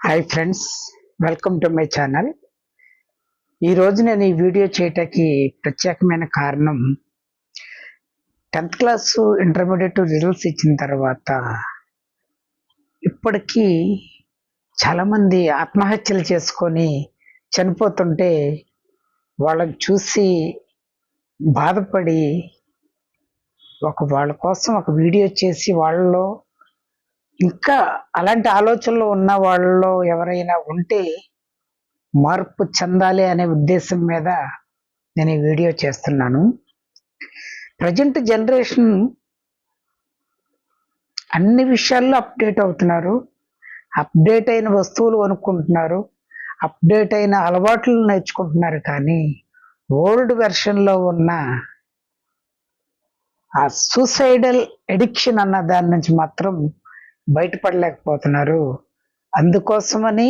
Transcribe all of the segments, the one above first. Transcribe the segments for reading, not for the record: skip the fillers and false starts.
Hi friends, welcome to my channel. ఈరోజు నేను ఈ వీడియో చేయటానికి ప్రత్యేకమైన కారణం 10th క్లాసు ఇంటర్మీడియట్ రిజల్ట్స్ ఇచ్చిన తర్వాత ఇప్పటికీ చాలామంది ఆత్మహత్యలు చేసుకొని చనిపోతుంటే వాళ్ళని చూసి బాధపడి వాళ్ళ కోసం ఒక వీడియో చేసి వాళ్ళలో ఇంకా అలాంటి ఆలోచనలు ఉన్న వాళ్ళలో ఎవరైనా ఉంటే మార్పు చెందాలి అనే ఉద్దేశం మీద నేను ఈ వీడియో చేస్తున్నాను. ప్రజెంట్ జనరేషన్ అన్ని విషయాల్లో అప్డేట్ అవుతున్నారు. అప్డేట్ అయిన వస్తువులు కొనుక్కుంటున్నారు, అప్డేట్ అయిన అలవాట్లు నేర్చుకుంటున్నారు. కానీ ఓల్డ్ వెర్షన్లో ఉన్న ఆ సూసైడల్ ఎడిక్షన్ అన్న దాని నుంచి మాత్రం బయటపడలేకపోతున్నారు. అందుకోసమని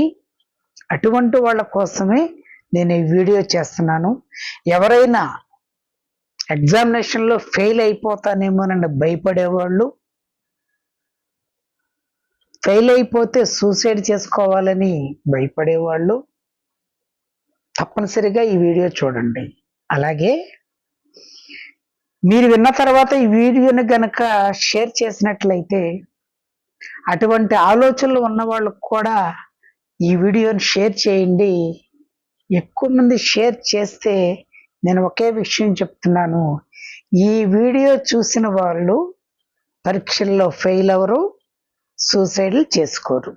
అటువంటి వాళ్ళ కోసమే నేను ఈ వీడియో చేస్తున్నాను. ఎవరైనా ఎగ్జామినేషన్లో ఫెయిల్ అయిపోతానేమోనని భయపడేవాళ్ళు, ఫెయిల్ అయిపోతే సూసైడ్ చేసుకోవాలని భయపడేవాళ్ళు తప్పనిసరిగా ఈ వీడియో చూడండి. అలాగే మీరు విన్న తర్వాత ఈ వీడియోని గనక షేర్ చేసినట్లయితే అటువంటి ఆలోచనలు ఉన్న వాళ్ళకు కూడా ఈ వీడియోని షేర్ చేయండి. ఎక్కువ మంది షేర్ చేస్తే నేను ఒకే విషయం చెప్తున్నాను, ఈ వీడియో చూసిన వాళ్ళు పరీక్షల్లో ఫెయిల్ అవ్వరు, సూసైడ్లు చేసుకోరు.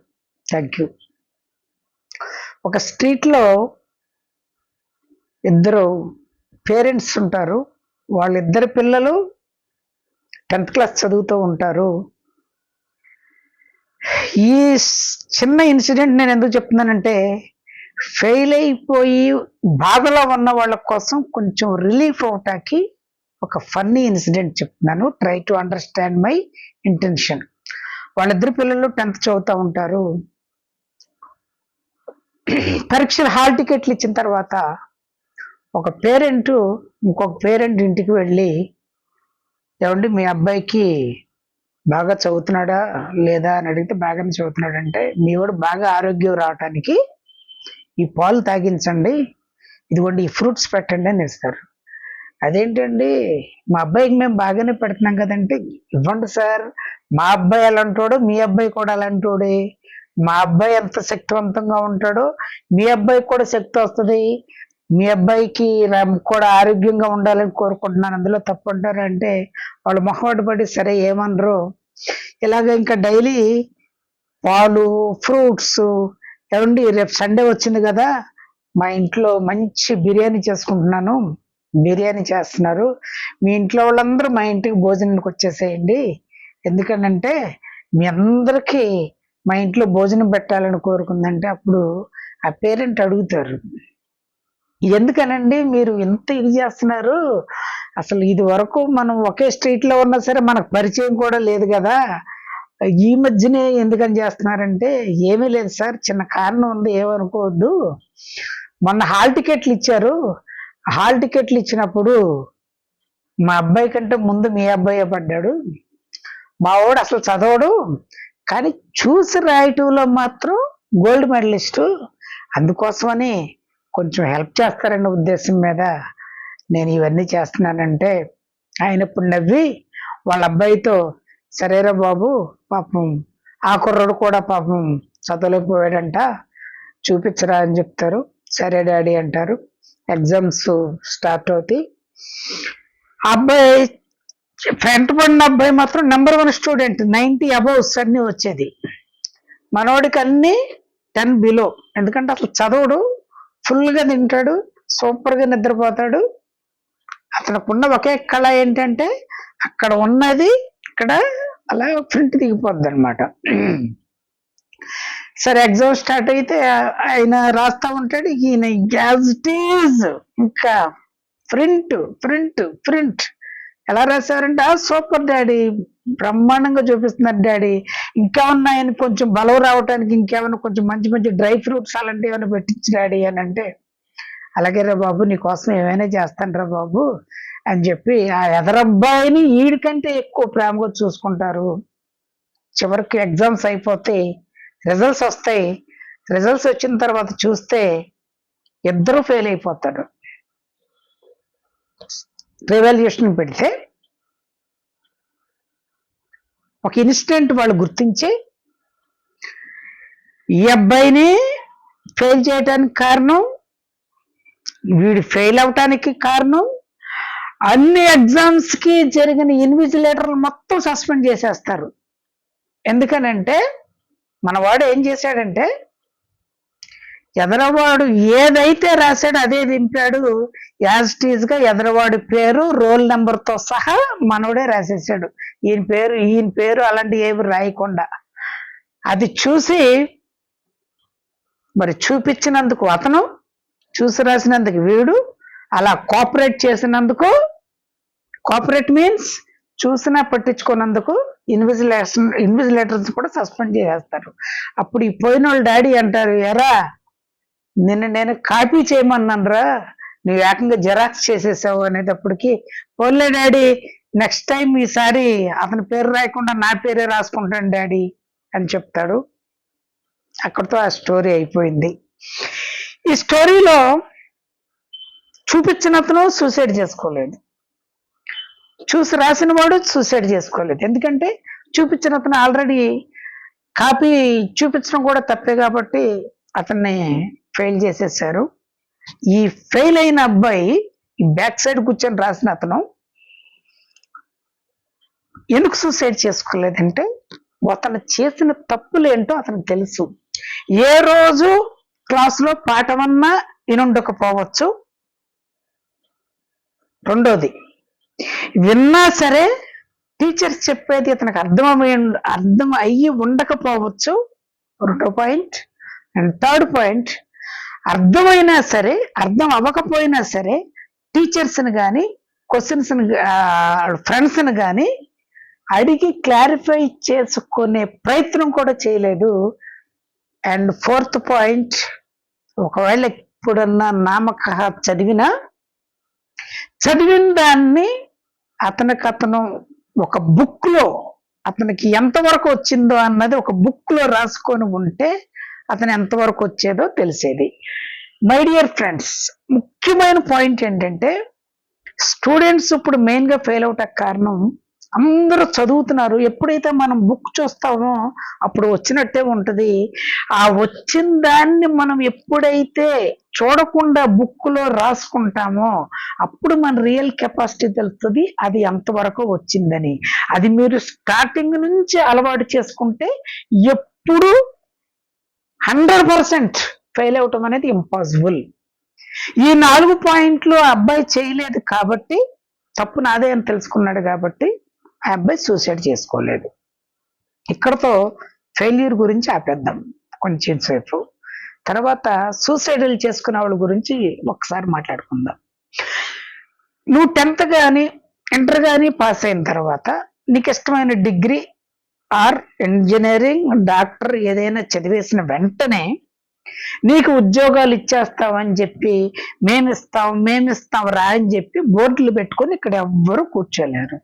Thank you. ఒక స్ట్రీట్లో ఇద్దరు పేరెంట్స్ ఉంటారు. వాళ్ళిద్దరు పిల్లలు 10th క్లాస్ చదువుతూ ఉంటారు. ఈ చిన్న ఇన్సిడెంట్ నేను ఎందుకు చెప్తున్నానంటే, ఫెయిల్ అయిపోయి బాధలో ఉన్న వాళ్ళ కోసం కొంచెం రిలీఫ్ అవటానికి ఒక ఫన్నీ ఇన్సిడెంట్ చెప్తున్నాను. Try to understand my intention. వాళ్ళిద్దరు పిల్లలు 10th చదువుతూ ఉంటారు. పరీక్షలు హాల్ టికెట్లు ఇచ్చిన తర్వాత ఒక పేరెంట్ ఇంకొక పేరెంట్ ఇంటికి వెళ్ళి, ఏమండి మీ అబ్బాయికి బాగా చదువుతున్నాడా లేదా అని అడిగితే బాగానే చదువుతున్నాడంటే, మీ వాడు బాగా ఆరోగ్యం రావటానికి ఈ పాలు తాగించండి, ఇదిగోండి ఈ ఫ్రూట్స్ పెట్టండి అని ఇస్తారు. అదేంటండి మా అబ్బాయికి మేము బాగానే పెడుతున్నాం కదంటే, ఇవ్వండి సార్, మా అబ్బాయి అలాంటోడు మీ అబ్బాయి కూడా అలాంటోడే. మా అబ్బాయి ఎంత శక్తివంతంగా ఉంటాడో మీ అబ్బాయికి కూడా శక్తి వస్తుంది. మీ అబ్బాయికి కూడా ఆరోగ్యంగా ఉండాలని కోరుకుంటున్నాను, అందులో తప్పు అంటారు అంటే వాళ్ళు మొహమాట పడి సరే ఏమనరు. ఇలాగ ఇంకా డైలీ పాలు, ఫ్రూట్స్. ఏమండి రేపు సండే వచ్చింది కదా, మా ఇంట్లో మంచి బిర్యానీ చేసుకుంటున్నాను, బిర్యానీ చేస్తున్నారు, మీ ఇంట్లో వాళ్ళందరూ మా ఇంటికి భోజనానికి వచ్చేసేయండి, ఎందుకంటే మీ అందరికీ మా ఇంట్లో భోజనం పెట్టాలని కోరుకుందంటే అప్పుడు ఆ పేరెంట్ అడుగుతారు, ఎందుకనండి మీరు ఎంత ఇది చేస్తున్నారు, అసలు ఇది వరకు మనం ఒకే స్ట్రీట్లో ఉన్నా సరే మనకు పరిచయం కూడా లేదు కదా, ఈ మధ్యనే ఎందుకని చేస్తున్నారంటే, ఏమీ లేదు సార్, చిన్న కారణం ఉంది, ఏమనుకోవద్దు. మొన్న హాల్ టికెట్లు ఇచ్చారు, హాల్ టికెట్లు ఇచ్చినప్పుడు మా అబ్బాయి కంటే ముందు మీ అబ్బాయి పడ్డాడు, మా వాడు అసలు చదవడు కానీ చూసి రాయటంలో మాత్రం గోల్డ్ మెడలిస్టు, అందుకోసమని కొంచెం హెల్ప్ చేస్తారన్న ఉద్దేశం మీద నేను ఇవన్నీ చేస్తున్నానంటే, ఆయన ఇప్పుడు నవ్వి వాళ్ళ అబ్బాయితో సరేరా బాబు, పాపం ఆ కుర్రోడు కూడా పాపం చదవలేకపోయాడంట, చూపించరా అని చెప్తారు. సరే డాడీ అంటారు. ఎగ్జామ్స్ స్టార్ట్ అవుతాయి. ఆ అబ్బాయి వెంట పడిన అబ్బాయి మాత్రం నెంబర్ 1 స్టూడెంట్, 90 అబౌవ్స్ అన్నీ వచ్చేది. మనోడికి అన్నీ 10 బిలో, ఎందుకంటే అసలు చదవడు, ఫుల్గా తింటాడు, సూపర్గా నిద్రపోతాడు. అతనుకున్న ఒకే కళ ఏంటంటే అక్కడ ఉన్నది ఇక్కడ అలా ఫ్రంట్ దిగిపోద్ది అనమాట. సరే ఎగ్జామ్ స్టార్ట్ అయితే ఆయన రాస్తా ఉంటాడు, ఈయన గ్యాజిటీస్ ఇంకా ప్రింట్ ప్రింట్ ప్రింట్. ఎలా రాశారంటే, సూపర్ డాడీ, బ్రహ్మాండంగా చూపిస్తున్నారు డాడీ, ఇంకా ఉన్నాయని కొంచెం బలం రావటానికి ఇంకేమైనా కొంచెం మంచి మంచి డ్రై ఫ్రూట్స్ అలాంటివి ఏమైనా పెట్టించు డాడీ అని అంటే, అలాగే రా బాబు నీకోసం ఏమైనా చేస్తాను రా బాబు అని చెప్పి ఆ ఎదరబ్బాయిని వీడికంటే ఎక్కువ ప్రేమగా చూసుకుంటారు. చివరికి ఎగ్జామ్స్ అయిపోతే రిజల్ట్స్ వస్తాయి. రిజల్ట్స్ వచ్చిన తర్వాత చూస్తే ఇద్దరు ఫెయిల్ అయిపోతారు. రివాల్యుయేషన్ పెడితే ఒక ఇన్స్టెంట్ వాళ్ళు గుర్తించి ఈ అబ్బాయిని ఫెయిల్ చేయడానికి కారణం, వీడు ఫెయిల్ అవటానికి కారణం, అన్ని ఎగ్జామ్స్ కి జరిగిన ఇన్విజిలేటర్లు మొత్తం సస్పెండ్ చేసేస్తారు. ఎందుకనంటే మనవాడు ఏం చేశాడంటే ఎదరవాడు ఏదైతే రాశాడో అదే దింపాడు. యాజ్ టీజ్ గా ఎదరవాడి పేరు రోల్ నెంబర్ తో సహా మనోడే రాసేసాడు. ఈయన పేరు అలాంటి ఏమి రాయకుండా. అది చూసి మరి చూపించినందుకు అతను, చూసి రాసినందుకు వీడు, అలా కోఆపరేట్ చేసినందుకు, కోఆపరేట్ మీన్స్ చూసినా పట్టించుకున్నందుకు ఇన్విజిలేటర్స్ కూడా సస్పెండ్ చేసేస్తారు. అప్పుడు ఈ పోయిన వాళ్ళ డాడీ అంటారు, ఎరా నిన్ను నేను కాపీ చేయమన్నానురా, నువ్వు ఏకంగా జెరాక్స్ చేసేసావు అనేటప్పటికి, పోన్లే డాడీ నెక్స్ట్ టైం ఈసారి అతని పేరు రాయకుండా నా పేరే రాసుకుంటాను డాడీ అని చెప్తాడు. అక్కడితో ఆ స్టోరీ అయిపోయింది. ఈ స్టోరీలో చూపించిన అతను సూసైడ్ చేసుకోలేదు, చూసి రాసిన వాడు సూసైడ్ చేసుకోలేదు. ఎందుకంటే చూపించిన అతను ఆల్రెడీ కాపీ చూపించడం కూడా తప్పే కాబట్టి అతన్ని ఫెయిల్ చేసేసారు. ఈ ఫెయిల్ అయిన అబ్బాయి ఈ బ్యాక్ సైడ్ కూర్చొని రాసిన అతను ఎందుకు సూసైడ్ చేసుకోలేదంటే అతను చేసిన తప్పులు ఏంటో అతనికి తెలుసు. ఏ రోజు క్లాసులో పాఠమన్నా వినుండకపోవచ్చు, రెండోది విన్నా సరే టీచర్స్ చెప్పేది అతనికి అర్థం అయ్యి ఉండకపోవచ్చు, రెండో పాయింట్. అండ్ థర్డ్ పాయింట్, అర్థమైనా సరే అర్థం అవ్వకపోయినా సరే టీచర్స్ని కానీ క్వశ్చన్స్ని ఫ్రెండ్స్ని కానీ అడిగి క్లారిఫై చేసుకునే ప్రయత్నం కూడా చేయలేదు. అండ్ ఫోర్త్ పాయింట్, ఒకవేళ ఎప్పుడన్నా నామక చదివిన దాన్ని అతను ఒక బుక్లో అతనికి ఎంతవరకు వచ్చిందో అన్నది ఒక బుక్లో రాసుకొని ఉంటే అతను ఎంతవరకు వచ్చేదో తెలిసేది. మై డియర్ ఫ్రెండ్స్, ముఖ్యమైన పాయింట్ ఏంటంటే స్టూడెంట్స్ ఇప్పుడు మెయిన్గా ఫెయిల్ అవటానికి కారణం, అందరూ చదువుతున్నారు, ఎప్పుడైతే మనం బుక్ చూస్తామో అప్పుడు వచ్చినట్టే ఉంటుంది. ఆ వచ్చిన దాన్ని మనం ఎప్పుడైతే చూడకుండా బుక్లో రాసుకుంటామో అప్పుడు మన రియల్ కెపాసిటీ తెలుస్తుంది, అది ఎంతవరకు వచ్చిందని. అది మీరు స్టార్టింగ్ నుంచి అలవాటు చేసుకుంటే ఎప్పుడు 100% ఫెయిల్ అవటం అనేది ఇంపాసిబుల్. ఈ 4 పాయింట్లు ఆ అబ్బాయి చేయలేదు కాబట్టి, తప్పు నాదే అని తెలుసుకున్నాడు కాబట్టి ఆ అబ్బాయి సూసైడ్ చేసుకోలేదు. ఇక్కడతో ఫెయిల్యూర్ గురించి ఆపేద్దాం కొంచెం సేపు. తర్వాత సూసైడల్ చేసుకునే వాళ్ళ గురించి ఒకసారి మాట్లాడుకుందాం. నువ్వు 10th కానీ ఇంటర్ కానీ పాస్ అయిన తర్వాత నీకు ఇష్టమైన డిగ్రీ ఆర్ ఇంజనీరింగ్, డాక్టర్ ఏదైనా చదివేసిన వెంటనే నీకు ఉద్యోగాలు ఇచ్చేస్తామని చెప్పి మేమిస్తాం రా అని చెప్పి బోర్డులు పెట్టుకొని ఇక్కడ ఎవ్వరూ కూర్చోలేరు.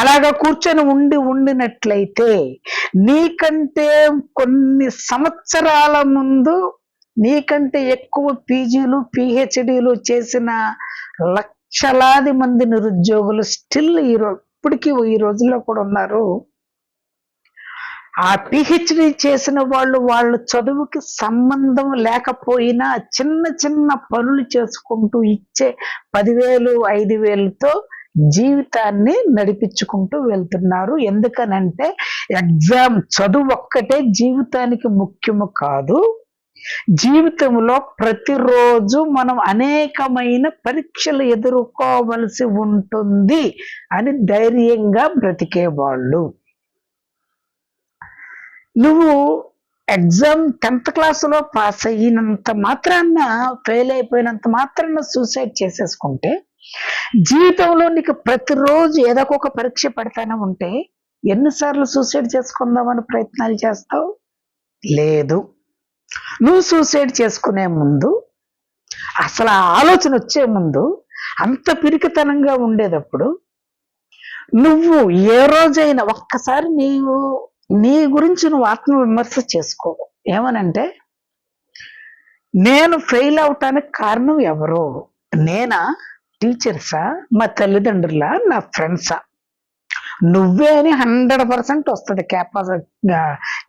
అలాగా కూర్చొని ఉండినట్లయితే నీకంటే కొన్ని సంవత్సరాల ముందు నీకంటే ఎక్కువ పీజీలు పిహెచ్డీలు చేసిన లక్షలాది మంది నిరుద్యోగులు స్టిల్ ఇప్పటికీ ఈ రోజుల్లో కూడా ఉన్నారు. ఆ పిహెచ్డి చేసిన వాళ్ళు చదువుకి సంబంధం లేకపోయినా చిన్న పనులు చేసుకుంటూ ఇచ్చే 10,000 5,000తో జీవితాన్ని నడిపించుకుంటూ వెళ్తున్నారు. ఎందుకనంటే ఎగ్జామ్ చదువు ఒక్కటే జీవితానికి ముఖ్యము కాదు. జీవితంలో ప్రతిరోజు మనం అనేకమైన పరీక్షలు ఎదుర్కోవలసి ఉంటుంది అని ధైర్యంగా బ్రతికేవాళ్ళు. నువ్వు ఎగ్జామ్ 10th క్లాసులో పాస్ అయినంత మాత్రాన, ఫెయిల్ అయిపోయినంత మాత్రాన సూసైడ్ చేసేసుకుంటే జీవితంలో నీకు ప్రతిరోజు ఏదో ఒక పరీక్ష పెడతానే ఉంటే ఎన్నిసార్లు సూసైడ్ చేసుకుందామని ప్రయత్నాలు చేస్తావు? లేదు. నువ్వు సూసైడ్ చేసుకునే ముందు, అసలు ఆ ఆలోచన వచ్చే ముందు, అంత పిరికితనంగా ఉండేటప్పుడు నువ్వు ఏ రోజైనా ఒక్కసారి నీ గురించి నువ్వు ఆత్మవిమర్శ చేసుకో. ఏమనంటే నేను ఫెయిల్ అవటానికి కారణం ఎవరు? నేనా? టీచర్సా? మా తల్లిదండ్రులా? నా ఫ్రెండ్సా? నువ్వే అని 100% వస్తుంది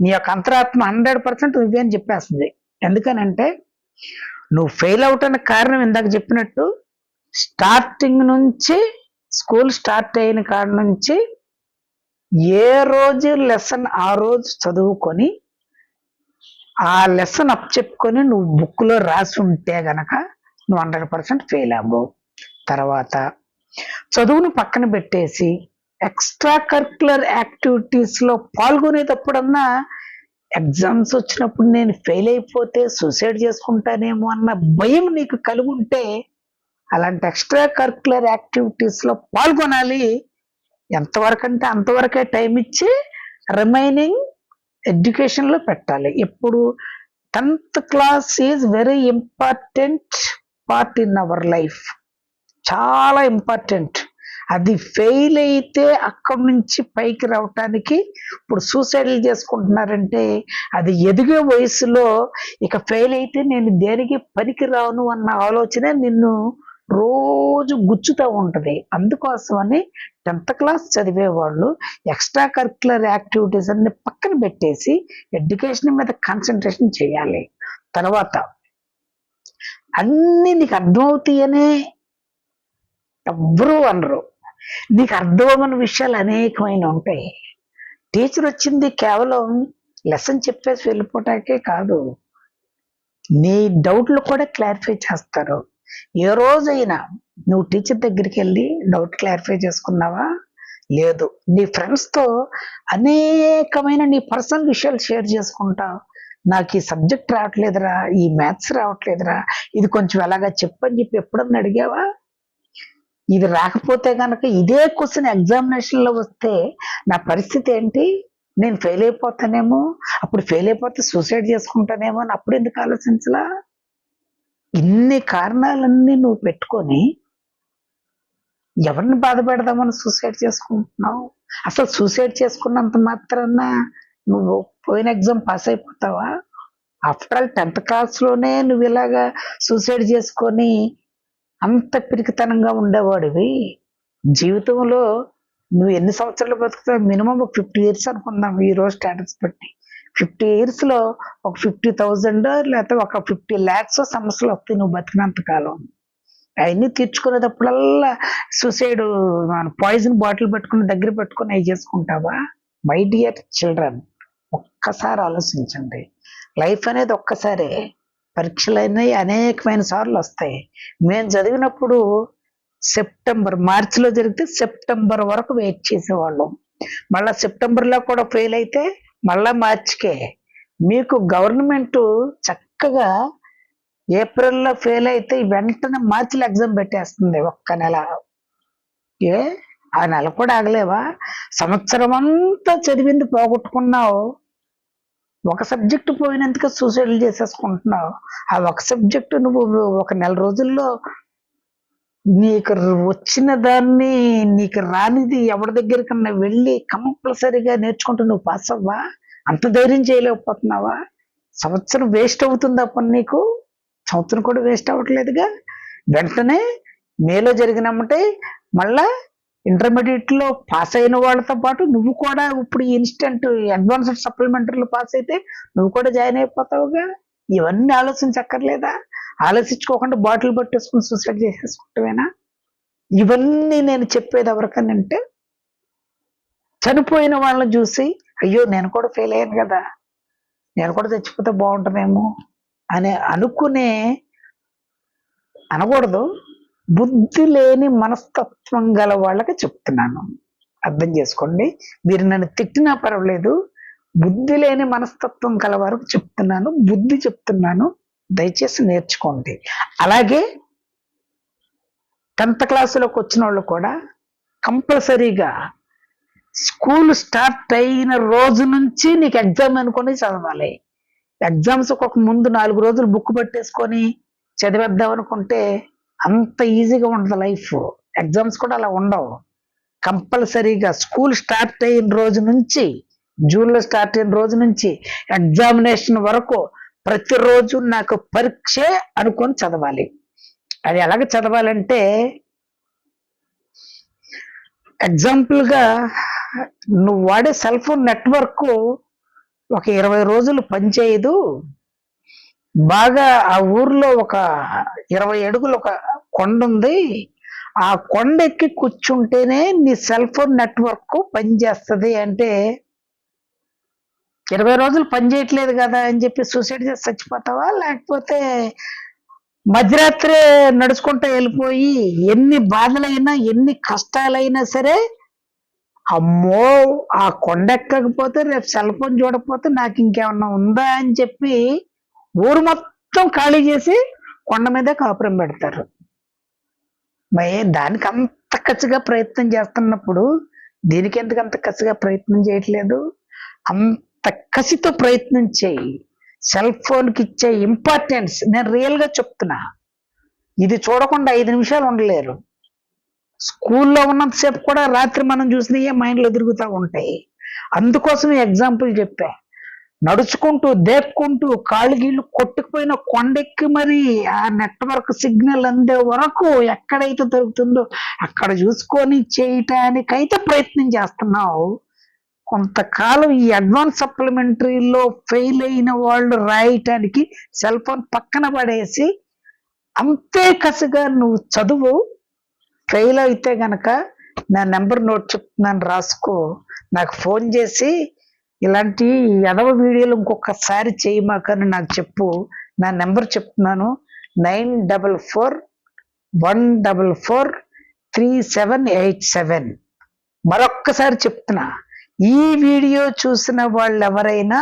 నీ యొక్క అంతరాత్మ 100% నువ్వే అని చెప్పేస్తుంది. ఎందుకనంటే నువ్వు ఫెయిల్ అవటానికి కారణం ఇందాక చెప్పినట్టు స్టార్టింగ్ నుంచి స్కూల్ స్టార్ట్ అయిన కాడ నుంచి ఏ రోజు లెసన్ ఆ రోజు చదువుకొని ఆ లెసన్ అప్ చెప్పుకొని నువ్వు బుక్లో రాసి ఉంటే గనక నువ్వు 100% ఫెయిల్ అవ్వవు. తర్వాత చదువును పక్కన పెట్టేసి ఎక్స్ట్రా కరిక్యులర్ యాక్టివిటీస్లో పాల్గొనేటప్పుడన్నా ఎగ్జామ్స్ వచ్చినప్పుడు నేను ఫెయిల్ అయిపోతే సూసైడ్ చేసుకుంటానేమో అన్న భయం నీకు కలిగి ఉంటే అలాంటి ఎక్స్ట్రా కరిక్యులర్ యాక్టివిటీస్లో పాల్గొనాలి. ఎంతవరకు అంటే అంతవరకే టైం ఇచ్చి రిమైనింగ్ ఎడ్యుకేషన్లో పెట్టాలి. ఎప్పుడు 10th class is very important part in our life, చాలా ఇంపార్టెంట్. అది ఫెయిల్ అయితే అక్కడి నుంచి పైకి రావటానికి ఇప్పుడు సూసైడ్లు చేసుకుంటున్నారంటే అది ఎదిగే వయసులో ఇక ఫెయిల్ అయితే నేను దేనికి పనికి రాను అన్న ఆలోచన నిన్ను రోజు గుచ్చుతూ ఉంటుంది. అందుకోసమని 10th క్లాస్ చదివేవాళ్ళు ఎక్స్ట్రా కరిక్యులర్ యాక్టివిటీస్ అన్ని పక్కన పెట్టేసి ఎడ్యుకేషన్ మీద కాన్సన్ట్రేషన్ చేయాలి. తర్వాత అన్నీ నీకు అర్థమవుతాయనే ఎవ్వరూ అనరు. నీకు అర్థమవని విషయాలు అనేకమైన ఉంటాయి. టీచర్ వచ్చింది కేవలం లెసన్ చెప్పేసి వెళ్ళిపోవటానికే కాదు, నీ డౌట్లు కూడా క్లారిఫై చేస్తారు. ఏ రోజైనా నువ్వు టీచర్ దగ్గరికి వెళ్ళి డౌట్ క్లారిఫై చేసుకున్నావా? లేదు. నీ ఫ్రెండ్స్తో అనేకమైన నీ పర్సనల్ విషయాలు షేర్ చేసుకుంటావు. నాకు ఈ సబ్జెక్ట్ రావట్లేదురా, ఈ మ్యాథ్స్ రావట్లేదురా, ఇది కొంచెం ఎలాగా చెప్పని చెప్పి ఎప్పుడన్నా అడిగావా? ఇది రాకపోతే కనుక ఇదే క్వశ్చన్ ఎగ్జామినేషన్లో వస్తే నా పరిస్థితి ఏంటి? నేను ఫెయిల్ అయిపోతానేమో, అప్పుడు ఫెయిల్ అయిపోతే సూసైడ్ చేసుకుంటానేమో అని అప్పుడు ఎందుకు ఆలోచించలా? ఇన్ని కారణాలన్నీ నువ్వు పెట్టుకొని ఎవరిని బాధ పెడదామని సూసైడ్ చేసుకుంటున్నావు? అసలు సూసైడ్ చేసుకున్నంత మాత్రాన నువ్వు పోయిన ఎగ్జామ్ పాస్ అయిపోతావా? ఆఫ్టర్ ఆల్ 10th క్లాస్లోనే నువ్వు ఇలాగా సూసైడ్ చేసుకొని అంత పిరికితనంగా ఉండేవాడివి. జీవితంలో నువ్వు ఎన్ని సంవత్సరాలు బతుకుతావు? మినిమం ఒక 50 years అనుకుందాం ఈ రోజు స్టాటస్ బట్టి. 50 yearsలో ఒక 50,000 లేకపోతే ఒక 50 lakhs సమస్యలు వస్తాయి నువ్వు బతికినంత కాలం. అవన్నీ తీర్చుకునేటప్పుడల్లా సూసైడ్ పాయిజన్ బాటిల్ పెట్టుకుని దగ్గర పెట్టుకుని అవి చేసుకుంటావా? మై డియర్ చిల్డ్రన్, ఒక్కసారి ఆలోచించండి. లైఫ్ అనేది ఒక్కసారే. పరీక్షలు అనేవి అనేకమైన సార్లు వస్తాయి. మేము చదివినప్పుడు మార్చిలో జరిగితే సెప్టెంబర్ వరకు వెయిట్ చేసేవాళ్ళం. మళ్ళీ సెప్టెంబర్లో కూడా ఫెయిల్ అయితే మళ్ళా మార్చికే. మీకు గవర్నమెంట్ చక్కగా ఏప్రిల్లో ఫెయిల్ అయితే వెంటనే మార్చిలో ఎగ్జామ్ పెట్టేస్తుంది ఒక్క నెల. ఆ నెల కూడా ఆగలేవా? సంవత్సరం అంతా చదివింది పోగొట్టుకున్నావు. ఒక సబ్జెక్టు పోయినందుకు సూసైడ్లు చేసేసుకుంటున్నావు. ఆ ఒక సబ్జెక్టు నువ్వు ఒక నెల రోజుల్లో నీకు వచ్చిన దాన్ని నీకు రానిది ఎవరి దగ్గరికన్నా వెళ్ళి కంపల్సరీగా నేర్చుకుంటూ నువ్వు పాస్ అవ్వా? అంత ధైర్యం చేయలేకపోతున్నావా? సంవత్సరం వేస్ట్ అవుతుందా? పని నీకు సంవత్సరం కూడా వేస్ట్ అవ్వట్లేదుగా. వెంటనే మేలో జరిగినమ్మంటే మళ్ళా ఇంటర్మీడియట్లో పాస్ అయిన వాళ్ళతో పాటు నువ్వు కూడా ఇప్పుడు ఇన్స్టెంట్ అడ్వాన్స్డ్ సప్లిమెంటరీలో పాస్ అయితే నువ్వు కూడా జాయిన్ అయిపోతావుగా. ఇవన్నీ ఆలోచించక్కర్లేదా? ఆలోచించుకోకుండా బాటిల్ పట్టేసుకుని సూసైడ్ చేసేసుకుంటావేనా? ఇవన్నీ నేను చెప్పేది ఎవరికనంటే చనిపోయిన వాళ్ళని చూసి అయ్యో నేను కూడా ఫెయిల్ అయ్యాను కదా, నేను కూడా చచ్చిపోతే బాగుంటుందేమో అని అనకూడదు. బుద్ధి లేని మనస్తత్వం గల వాళ్ళకి చెప్తున్నాను, అర్థం చేసుకోండి. మీరు నన్ను తిట్టినా పర్వాలేదు, బుద్ధి లేని మనస్తత్వం గల వారికి చెప్తున్నాను, బుద్ధి చెప్తున్నాను, దయచేసి నేర్చుకోండి. అలాగే 10th క్లాసులోకి వచ్చిన వాళ్ళు కూడా కంపల్సరీగా స్కూల్ స్టార్ట్ అయిన రోజు నుంచి నీకు ఎగ్జామ్ అనుకొని చదవాలి. ఎగ్జామ్స్ ఒక ముందు 4 రోజులు బుక్ పెట్టేసుకొని చదివేద్దాం అనుకుంటే అంత ఈజీగా ఉండదు లైఫ్. ఎగ్జామ్స్ కూడా అలా ఉండవు. కంపల్సరీగా స్కూల్ స్టార్ట్ అయిన రోజు నుంచి, జూన్లో స్టార్ట్ అయిన రోజు నుంచి ఎగ్జామినేషన్ వరకు ప్రతిరోజు నాకు పరీక్షే అనుకొని చదవాలి. అది ఎలాగ చదవాలంటే, ఎగ్జాంపుల్గా నువ్వు వాడే సెల్ ఫోన్ నెట్వర్క్ ఒక 20 రోజులు పనిచేయదు, బాగా ఆ ఊర్లో ఒక 20 అడుగులు ఒక కొండ ఉంది, ఆ కొండ ఎక్కి కూర్చుంటేనే నీ సెల్ ఫోన్ నెట్వర్క్ పనిచేస్తుంది అంటే 20 రోజులు పనిచేయట్లేదు కదా అని చెప్పి సూసైడ్ చేసి చచ్చిపోతావా, లేకపోతే మధ్యరాత్రి నడుచుకుంటూ వెళ్ళిపోయి ఎన్ని బాధలైనా ఎన్ని కష్టాలైనా సరే, అమ్మో ఆ కొండ ఎక్కకపోతే రేపు సెల్ ఫోన్ చూడకపోతే నాకు ఇంకేమన్నా ఉందా అని చెప్పి ఊరు మొత్తం ఖాళీ చేసి కొండ మీదే కాపురం పెడతారు. మరి దానికి అంత కసిగా ప్రయత్నం చేస్తున్నప్పుడు దీనికి ఎందుకు అంత కసిగా ప్రయత్నం చేయట్లేదు? అంత కసితో ప్రయత్నం చేయి. సెల్ ఫోన్కి ఇచ్చే ఇంపార్టెన్స్ నేను రియల్గా చెప్తున్నా. ఇది చూడకుండా 5 నిమిషాలు ఉండలేరు. స్కూల్లో ఉన్నంతసేపు కూడా రాత్రి మనం చూసినయే మైండ్లో తిరుగుతూ ఉంటాయి. అందుకోసం ఎగ్జాంపుల్ చెప్పా. నడుచుకుంటూ దేక్కుంటూ కాళ్ళు గీళ్ళు కొట్టుకుపోయిన కొండెక్కి మరి ఆ నెట్వర్క్ సిగ్నల్ అందే వరకు ఎక్కడైతే దొరుకుతుందో అక్కడ చూసుకొని చేయటానికైతే ప్రయత్నం చేస్తున్నావు. కొంతకాలం ఈ అడ్వాన్స్ సప్లిమెంటరీలో ఫెయిల్ అయిన వాళ్ళు రాయటానికి సెల్ ఫోన్ పక్కన పడేసి అంతే కసిగా నువ్వు చదువు. ఫెయిల్ అయితే గనక నా నెంబర్ నోట్ చెప్తున్నాను, రాసుకో. నాకు ఫోన్ చేసి ఇలాంటి ఎదవ వీడియోలు ఇంకొకసారి చేయమాకని నాకు చెప్పు. నా నెంబర్ చెప్తున్నాను, 9441443787. మరొక్కసారి చెప్తున్నా, ఈ వీడియో చూసిన వాళ్ళు ఎవరైనా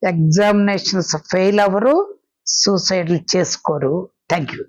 ఎగ్జామినేషన్స్ ఫెయిల్ అవ్వరు, సూసైడ్లు చేసుకోరు. Thank you.